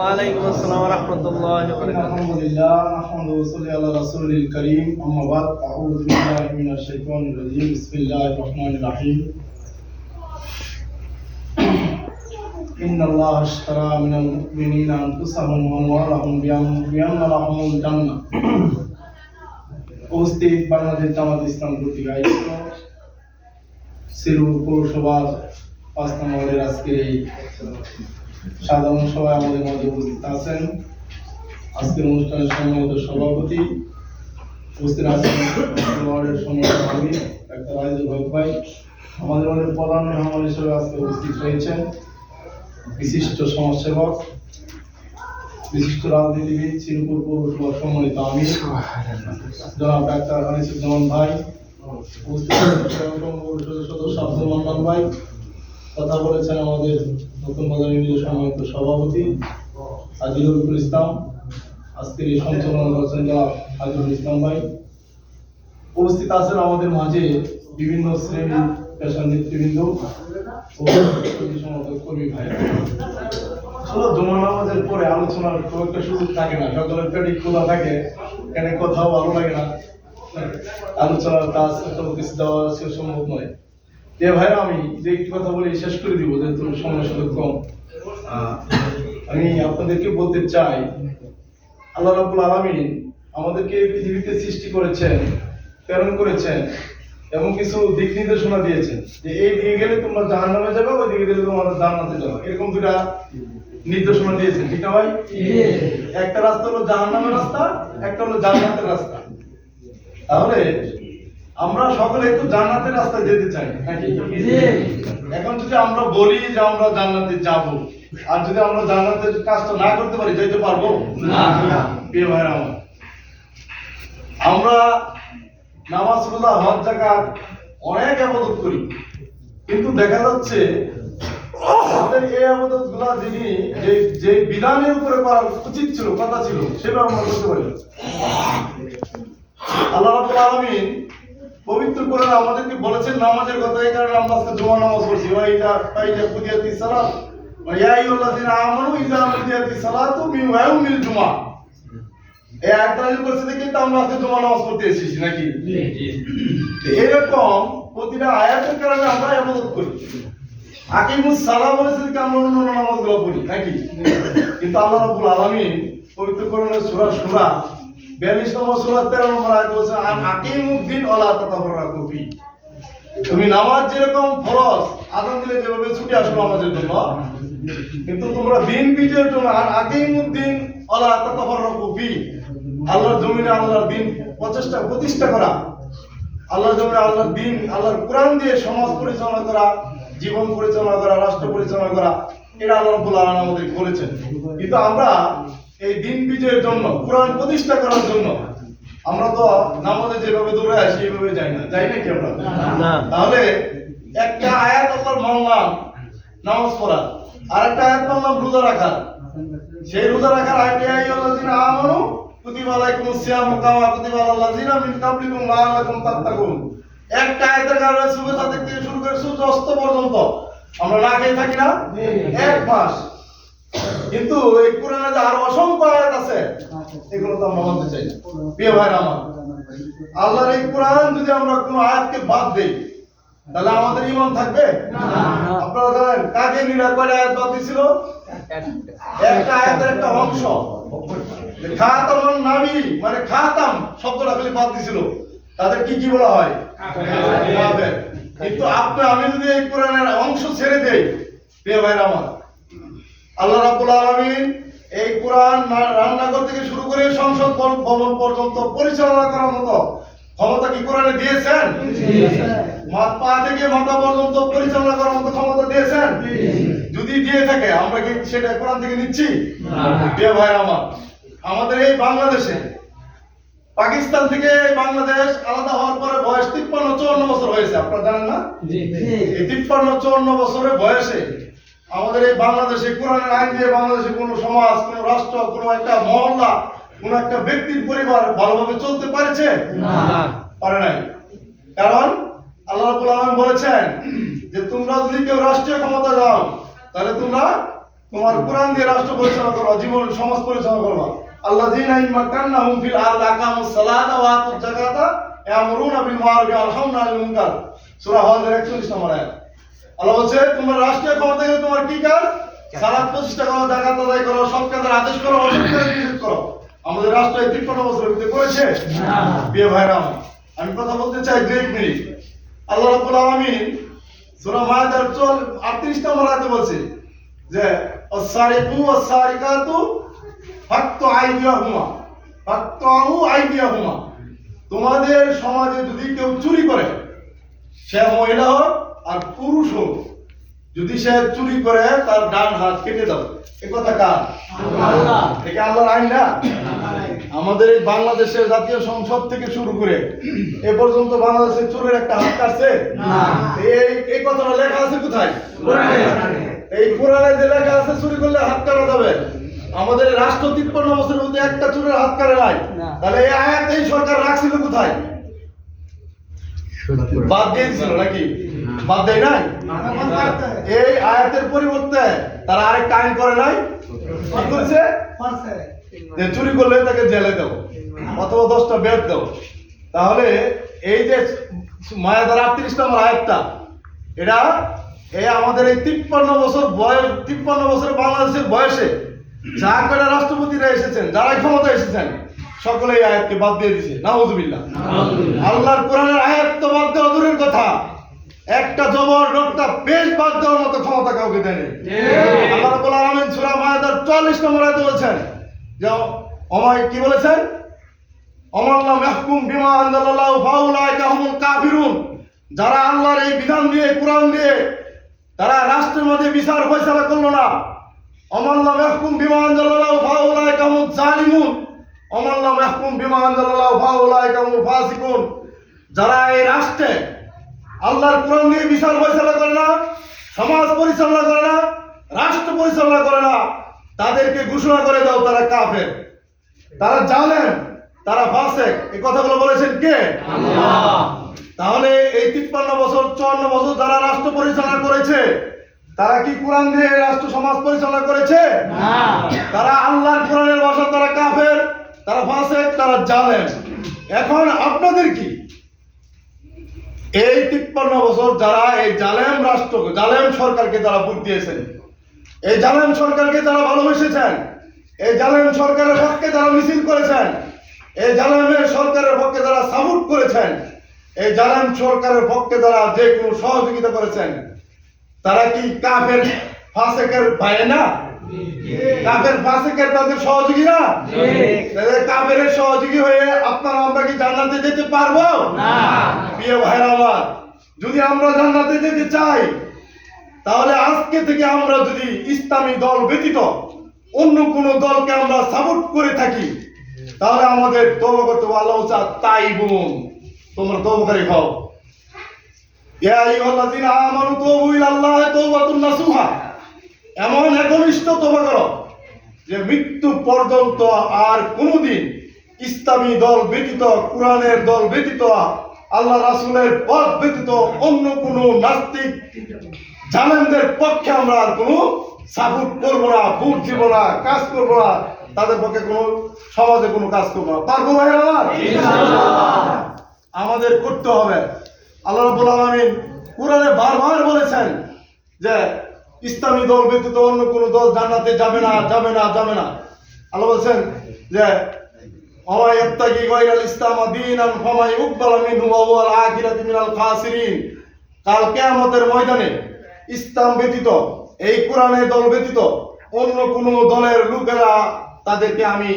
ওয়ালাইকুম আসসালাম ওয়া রাহমাতুল্লাহি ওয়া বারাকাতুহু। আলহামদুলিল্লাহ নাহমাদুহু ওয়া সাল্লি আলা রাসূলিল কারীম আম্মা বাদ আউযু বিল্লাহি মিনাশ শাইতানির রাজীম বিসমিল্লাহির রহমানির রহিম ইন্নাল্লাহা আশতারা মিনাল মুমিনিনা আনফুসাহুম ওয়া আমওয়ালাহুম বিআন্না লাহুমুল জান্নাহ। উপস্থিত বাংলাদেশ জামাত ইসলাম কর্তৃক আয়োজিত শ্রীপুর পৌরসভার ৫ নং ওয়ার্ডের আজকের এই সাধারণ সভায় আমাদের মধ্যে উপস্থিত আছেন আজকের অনুষ্ঠানের সম্মানিত সভাপতি, উপস্থিত আছেন ওয়ার্ডের সম্মানিত আমির ডাক্তার আজিজুল হক ভাই, আমাদের ওয়ার্ডের প্রধান মেহমান হিসেবে আজকে উপস্থিত হয়েছেন বিশিষ্ট সমাজসেবক, বিশিষ্ট রাজনীতিবিদ, শ্রীপুর পৌরসভার সম্মানিত আমির জনাব ডাক্তার আনিসুজ্জামান ভাই, উপস্থিত পৌরসভার সদস্য আব্দুল মান্নান ভাই, কথা বলেছেন আমাদের নতুন বাজার ইউনিয়নের সম্মানিত সভাপতি আজিজুল ইসলাম, আজকের এই সঞ্চালনা করেছেন জনাব আজিজুল ইসলাম ভাই। উপস্থিত আছেন আমাদের মাঝে বিভিন্ন শ্রেণী পেশার নেতৃবৃন্দ ও সমর্থক কর্মী ভাই। আসলে জুমা নামাজের পরে আলোচনার খুব একটা সুযোগ থাকে না, সকলের পেটে খোলা থাকে, এখানে কোথাও ভালো লাগে না, আলোচনার কাজ কিছু দেওয়া সে সম্ভব নয়। যে ভাই আমি যে একটি কথা বলে শেষ করে দিব, যেহেতু সময় সুযোগ কম। আমি আপনাদেরকে বলতে চাই, আল্লাহ রাব্বুল আলামিন আমাদেরকে পৃথিবীতে সৃষ্টি করেছেন, প্রেরণ করেছেন এবং কিছু দিক নির্দেশনা দিয়েছেন যে এই দিকে গেলে তোমরা জাহান্নামে যাবে, ওই দিকে গেলে তোমরা জান্নাতে যাবে, এরকম দুটা নির্দেশনা দিয়েছেন, ঠিক না ভাই? একটা রাস্তা হলো জাহান্নামের রাস্তা, একটা হলো জান্নাতের রাস্তা। তাহলে আমরা সকলে একটু জান্নাতের রাস্তায় যেতে চাই নাকি? এখন যদি আমরা বলি যে আমরা জান্নাতে যাব, আর যদি আমরা জান্নাতের কাজটা না করতে পারি, যেতে পারবো না। প্রিয় ভাইরা আমার, আমরা নামাজ রোজা হজ যাকাত অনেক ইবাদত করি, কিন্তু দেখা যাচ্ছে আমাদের এই ইবাদতগুলো যিনি যে বিধানের উপরে করা উচিত ছিল, কথা ছিল, সেটা আমরা করতে পারি। আল্লাহ রাব্বুল আলামিন পবিত্র কোরআনে আমাদেরকে বলেছেন নামাজের কথা, এই কারণে আমরা আজকে জুমা নামাজ পড়ছি। ওয়াইদা কুদিয়াতিস সালাত ওয়া ইয়া আইয়ুহাল্লাযিনা আমানু ইযা নুদিয়াতিস সালাতু মিন ইয়াউমিল জুমআ। এই আয়াতটা বলছে যে কিন্তু আমরা আজকে জুমা নামাজ পড়তে এসেছি নাকি? এরকম প্রতিটা আয়াতের কারণে আমরা ইবাদত করি। আকিমুস সালাম বলেছে যে আমরা অন্য নামাজগুলো পড়ি নাকি? কিন্তু আল্লাহ রাব্বুল আলামিন পবিত্র কোরআনের সূরা সূরা 42 নম্বর সূরা 13 নম্বর আয়াতে বলেছে আকিমুদ্দিন ওয়ালা তাতাফাররাকু ফি। তুমি নামাজ যেরকম ফরজ আযান দিলে যেভাবে ছুটে আসো নামাজের জন্য, কিন্তু তোমরা দিন বিজয়ের জন্য আকিমুদ্দিন ওয়ালা তাতাফাররাকু ফি, আল্লাহর জমিনে আল্লাহর দিন প্রতিষ্ঠা করা, আল্লাহর জমিনে আল্লাহর দিন, আল্লাহর কোরআন দিয়ে সমাজ পরিচালনা করা, জীবন পরিচালনা করা, রাষ্ট্র পরিচালনা করা, এটা আল্লাহ রাব্বুল আলামিন আমাদের বলেছেন। কিন্তু আমরা এই দিন বিজয়ের জন্য, কোরআন প্রতিষ্ঠা করার জন্য আমরা তো নামাজে যেভাবে দৌড়ে আসি এইভাবে যাই না, যাই নাকি আমরা? তাহলে একটা আয়াত আল্লাহর মানলাম নামাজ পড়া, আর একটা আয়াত মানলাম রোজা রাখা। সেই রোজা রাখার আয়াতে আইয়ুহাল্লাযিনা আমানু কুতিবা আলাইকুমুস সিয়ামু কামা কুতিবা আলাল্লাযিনা মিন ক্বাবলিকুম লাআল্লাকুম তাত্তাকুন। একটা আয়াতের কারণে সূর্য থেকে শুরু করে সূর্য অস্ত পর্যন্ত আমরা না খেয়ে থাকি না? এক মাস। কিন্তু এই কোরআনে যে আরো অসংখ্য আয়াত আছে, এগুলো তো আমরা মানতে চাই না। প্রিয় ভাইরা আমার, আল্লাহর এই কোরআন যদি আমরা কোনো আয়াতকে বাদ দেই, তাহলে আমাদের ঈমান থাকবে না। আপনারা জানেন কাদিয়ানীরা কয়টা আয়াত বাদ দিয়েছিল? একটা আয়াতের একটা অংশ, খাতামুন নবী মানে খাতাম শব্দটা খালি বাদ দিয়েছিল। তাদের কি বলা হয়? কাফের। কিন্তু আপনি আমি যদি এই কোরআনের অংশ ছেড়ে দেই, প্রিয় ভাইরা আমার, আল্লাহ রাব্বুল আলামিন এই কোরআন রান্নাঘর থেকে শুরু করে সংসদ ভবন পর্যন্ত পরিচালনা করার মতো ক্ষমতা কি কোরআনে দিয়েছেন? পা থেকে মাথা পর্যন্ত পরিচালনা করার মতো ক্ষমতা দিয়েছেন? যদি দিয়ে থাকে আমরা কি সেটা কোরআন থেকে নিচ্ছি? প্রিয় ভাইরা আমার, আমাদের এই বাংলাদেশে পাকিস্তান থেকে বাংলাদেশ আলাদা হওয়ার পরে বয়স 53-54 বছর হয়েছে, আপনারা জানেন না? এই 53-54 বছরের বয়সে আমাদের এই বাংলাদেশে কোরআনের আইন দিয়ে বাংলাদেশে কোনো সমাজ, কোনো রাষ্ট্র, কোনো একটা মহল্লা, কোনো একটা ব্যক্তির পরিবার ভালোভাবে চলতে পারেছে? না, পারে নাই। কারণ আল্লাহ রাব্বুল আলামিন বলেছেন যে তোমরা যদি কেউ রাষ্ট্রীয় ক্ষমতা দাও, তাহলে তোমরা তোমার কোরআন দিয়ে রাষ্ট্র পরিচালনা করবা, জীবন সমাজ পরিচালনা করবা। আল্লাযীনা ইম্মাক্কান্নাহুম ফিল আরদি আকামুস সালাতা ওয়া আতুজ যাকাতা ইয়ামুরুনা বিল মারুফি ওয়া ইয়ানহাউনা আনিল মুনকার। সূরা হজের 41 নম্বর আয়াত। আল্লাহ বলছে তোমরা রাষ্ট্রীয় ক্ষমতা গেলে তোমার কি কাজ? সালাত প্রতিষ্ঠা করো, যাকাত আদায় করো, সৎ কাজের আদেশ করো, অসৎ কাজের নিষেধ করো। আমাদের রাষ্ট্র এই 53 বছরের ভিতরে করেছে না। প্রিয় ভাইরা, আমি কথা বলতে চাই 2 মিনিট। আল্লাহ রাব্বুল আলামিন সূরা মায়েদার 38 নম্বর আয়াতে বলছে যে আস-সারিকু ওয়াস-সারিকাতু ফাকতু আইদিয়াহুমা। তোমাদের সমাজে যদি কেউ চুরি করে, সে মহিলা হোক আর পুরুষ হোক, যদি সে চুরি করে তার ডান হাত কেটে দাও। এ কথা কার? আল্লাহ। এটা আল্লাহর আইন না? আমাদের এই বাংলাদেশের জাতীয় সংসদ থেকে শুরু করে এ পর্যন্ত বাংলাদেশের চোরের একটা হাত কাটছে না। এই কথাটা লেখা আছে কোথায়? কোরআনে। এই কোরআনে যে লেখা আছে চুরি করলে হাত কাটা যাবে। আমাদের রাষ্ট্র 53 বছরের মধ্যে একটা চোরের হাত কাটে নাই। তাহলে এই আয়াত এই সরকার রাখছিল কোথায়? বাদ দিয়ে দিছিল নাকি? বাদ দেয় নাই? এই আয়াতের পরিবর্তে তারা আরেকটা আইন করে নাই? কি করেছে? যে চুরি করলে তাকে জেলে দাও অথবা 10টা বেদ দাও। তাহলে এই যে মায়াদার 38 নম্বর আয়াতটা, এটা আমাদের এই 53 বছর বয়স, 53 বছর বাংলাদেশের বয়সে যা কটা রাষ্ট্রপতিরা এসেছেন, যারা ক্ষমতা এসেছেন, সকলে এই আয়াতকে বাদ দিয়ে দিয়েছে। নাউযুবিল্লাহ। আল্লাহর কোরআনের আয়াত তো বাদ দেওয়া দূরের কথা, একটা জবর রক্তা পেশ বাদ দেওয়ার মতো ক্ষমতা কাউকে দেয়নি। আল্লাহ রাব্বুল আলামিন সূরা মায়েদার 44 নম্বর আয়াতে বলেছেন যে ওমায় কি বলেছেন? অমাল্লাম ইয়াহকুম বিমা আনজালাল্লাহু ফাউলাইকা হুমুল কাফিরুন। যারা আল্লাহর এই বিধান দিয়ে, কোরআন দিয়ে তারা রাষ্ট্রের মধ্যে বিচার ফয়সালা করলো না, অমাল্লাম ইয়াহকুম বিমা আনজালাল্লাহু ফাউলাইকা হুমুজ জালিমুন, অমাল্লাম ইয়াহকুম বিমা আনজালাল্লাহু ফাউলাইকা হুমুল ফাসিকুন। যারা এই রাষ্ট্রে আল্লাহর কোরআন দিয়ে বিচার ফয়সালা করে না, সমাজ পরিচালনা করে না, রাষ্ট্র পরিচালনা করে না, তাদেরকে ঘোষণা করে দাও তারা কাফের, তারা জালেম, তারা ফাসিক। এই কথাগুলো বলেছেন কে? আল্লাহ। তাহলে এই 53 বছর 54 বছর যারা রাষ্ট্র পরিচালনা করেছে, তারা কি কোরআন দিয়ে রাষ্ট্র সমাজ পরিচালনা করেছে? না। তারা আল্লাহর কোরআনের ভাষা, তারা কাফের, তারা ফাসিক, তারা জালেম। এখন আপনাদের কি? এই 53 বছর যারা এই জালেম রাষ্ট্রকে, জালেম সরকারকে তারা ভোট দিয়েছেন, এই জালেম সরকারকে তারা ভালোবেসেছেন, এই জালেম সরকারের পক্ষে যারা মিছিল করেছেন, এই জালেমের সরকারের পক্ষে যারা সাপোর্ট করেছেন, এই জালেম সরকারের পক্ষে যারা যে কোনো সহযোগিতা করেছেন, তারা কি কাফের ফাসিকের ভাই না? কাফের ফাসিকের তাদের সহযোগী না? কাফের সহযোগী হয়ে আপনারা আমরা কি জান্নাতে যেতে পারবো না? প্রিয় ভাইরা আমার, যদি আমরা জান্নাতে যেতে চাই, তাহলে আজকে থেকে আমরা যদি ইসলামী দল ব্যতীত অন্য কোন দলকে আমরা সাপোর্ট করে থাকি, তাহলে আমাদের তওবা করতে হবে। আল্লাহ বলছে তাইবুন, তোমরা তওবাকারী হও। ইয়া আইয়ুহাল্লাযীনা আমানু তুবু ইলাল্লাহি তাওবাতুন নাসুহা। এমন একনিষ্ঠ তওবা করো যে মৃত্যু পর্যন্ত আর কোনোদিন ইসলামী দল ব্যতীত, কোরআনের দল ব্যতীত, আল্লাহ রাসূলের পথ ব্যতীত অন্য কোন নাস্তিক জালেমদের পক্ষে আমরা আর কোনো সাপোর্ট করবো না, ভোট দিব না, কাজ করবো না, তাদের পক্ষে কোনো সমাজে কোনো কাজ করবো না। পারবো ভাই আমার? আমাদের করতে হবে। আল্লাহ রাব্বুল আলামিন কোরআনে বারবার বলেছেন যে ইসলামী দল ব্যতীত অন্য কোন দল জান্নাতে যাবে না, যাবে না, যাবে না। আল্লাহ বলেছেন যে ওয়া ইয়াবতাগি গায়রাল ইসলাম দীনান ফামা ইউকবালু মিনহু ওয়া হুয়াল আখিরাতু মিনাল খাসিরিন। কাল কিয়ামতের ময়দানে ইসলাম ব্যতীত, এই কোরআনের দল ব্যতীত অন্য কোন দলের লোকেরা, তাদেরকে আমি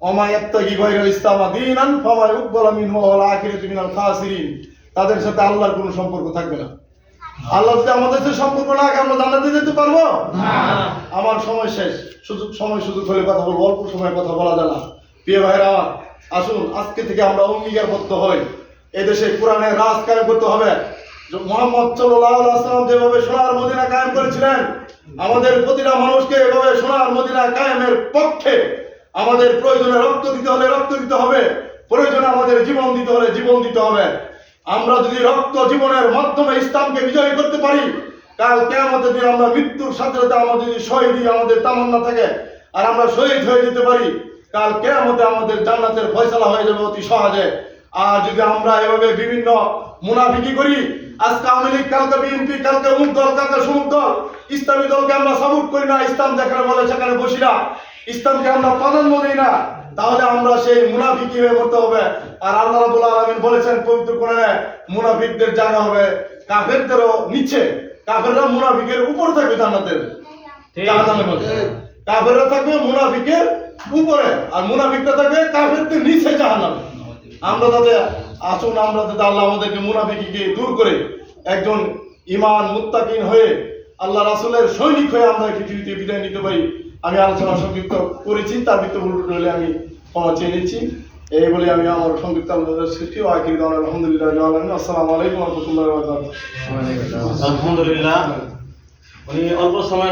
ওয়া ইয়াবতাগি গায়রাল ইসলাম দীনান ফামা ইউকবালু মিনহু ওয়া হুয়াল আখিরাতু মিনাল খাসিরিন। তাদের সাথে আল্লাহর কোনো সম্পর্ক থাকবে না। আল্লাহ যদি আমাদের সাথে সম্পর্ক না রাখে, আমরা জান্নাতে যেতে পারবো না। আমার সময় শেষ, সুযোগ হলে কথা বলবো, অল্প সময় কথা বলা যায় না। প্রিয় ভাইরা, আসুন আজকে থেকে আমরা অঙ্গীকারবদ্ধ হই, এদেশে কোরআনের রাজ কায়েম করতে হবে। মুহাম্মদ সাল্লাল্লাহু আলাইহি ওয়াসাল্লাম যেভাবে সোনার মদিনা কায়েম করেছিলেন, আমাদের প্রতিটা মানুষকে এভাবে সোনার মদিনা কায়েমের পক্ষে আমাদের প্রয়োজনে রক্ত দিতে হলে রক্ত দিতে হবে, প্রয়োজনে আমাদের জীবন দিতে হলে জীবন দিতে হবে। আমরা যদি রক্ত জীবনের মাধ্যমে ইসলামকে বিজয় করতে পারি, কাল কিয়ামতের দিন আমরা মৃত্যুর সাথে সাথে আমাদের যদি শহীদি আমাদের তামান্না থাকে আর আমরা শহীদ হয়ে যেতে পারি, কাল কিয়ামতে আমাদের জান্নাতের ফয়সালা হয়ে যাবে অতি সহজে। আর যদি আমরা এভাবে বিভিন্ন মুনাফিকি করি, আজকে আওয়ামী লীগ, কালকে বিএনপি, কালকে অমুক দল, কালকে সমুক দল, ইসলামী দলকে আমরা সাপোর্ট করি না, ইসলাম যেখানে বলে সেখানে বসি না, ইসলামকে আমরা প্রাধান্য দিই না, তাহলে আমরা সেই মুনাফিকি হয়ে মরতে হবে। আর আল্লাহ রাব্বুল আলামিন বলেছেন পবিত্র কোরআনে, মুনাফিকদের জায়গা হবে কাফেরদেরও নিচে, কাফেররা মুনাফিকের উপর থাকবে জান্নাতের জাহান্নামের মধ্যে। কাফেররা থাকবে মুনাফিকের উপরে আর মুনাফিকরা থাকবে কাফেরদের নিচে জাহান্নামে। আমরা যাতে আসুন, আমরা যাতে আল্লাহ আমাদেরকে মুনাফিকিকে দূর করে একজন ঈমান মুত্তাকিন হয়ে আল্লাহ রাসূলের সৈনিক হয়ে আমরা এই পৃথিবীতে বিদায় নিতে পারি। আমি আলোচনা সংক্ষিপ্ত করেছি, তার ভিতরে ভুল হলে আমি ক্ষমা চেয়ে নিচ্ছি। এই বলে আমি আমার সংক্ষিপ্ত আলোচনার সৃষ্টি ও আখির দাওয়ানা আলহামদুলিল্লাহ রাব্বিল আলামিন। আসসালামু আলাইকুম ওয়া রাহমাতুল্লাহি ওয়া বারাকাতুহু। আলহামদুলিল্লাহ, উনি অল্প সময়